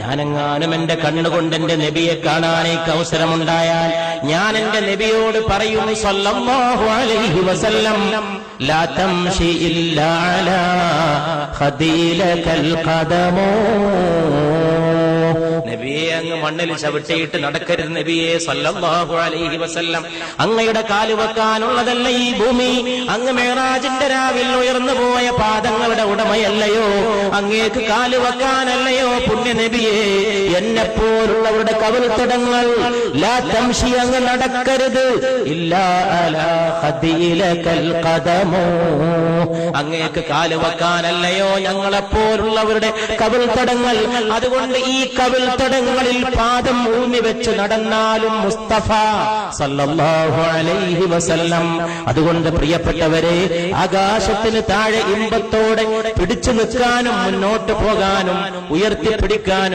ഞാനെങ്ങാനും എന്റെ കണ്ണുകൊണ്ട് എന്റെ നബിയെ കാണാനേക്ക് അവസരമുണ്ടായാൽ ഞാൻ എന്റെ നബിയോട് പറയും സല്ലല്ലാഹു അലൈഹി വസല്ലം, ലാ തംശി ഇല്ലാ അലാ ഖദീലകൽ ഖദമോ, നബിയെ അങ്ങ് മണ്ണിൽ ചവിട്ടിയിട്ട് നടക്കരുത് നബിയെ സല്ലല്ലാഹു അലൈഹി വസല്ലം. അങ്ങയുടെ കാല് വെക്കാനുള്ളതല്ല ഈ ഭൂമി, അങ്ങ് മേറാജിന്റെ രാവിൽ ഉയർന്നു പോയ പാദങ്ങളുടെ ഉടമയല്ലയോ, അങ്ങേക്ക് കാല് വെക്കാനല്ലയോ പുണ്യ നബിയെ. എന്നെപ്പോലുള്ളവരുടെ കവിൾത്തടങ്ങൾ ലാ തംശി, അങ്ങ് നടക്കരുത്, ഇല്ലാ അലാ ഖദീലകൽ ഖദമോ, അങ്ങേക്ക് കാല് വെക്കാനല്ലയോ ഞങ്ങളെപ്പോലുള്ളവരുടെ കവിൾത്തടങ്ങൾ. അതുകൊണ്ട് ഈ കവിൾത്തടങ്ങളിൽ പാദം ഊന്നി വെച്ച് നടന്നാലും മുസ്തഫ സല്ലല്ലാഹു അലൈഹി വസല്ലം. അതുകൊണ്ട് പ്രിയപ്പെട്ടവരെ, ആകാശത്തിന് താഴെ ഇമ്പത്തോടെ പിടിച്ചു നിൽക്കാനും മുന്നോട്ട് പോകാനും ഉയർത്തിപ്പിടിക്കാനും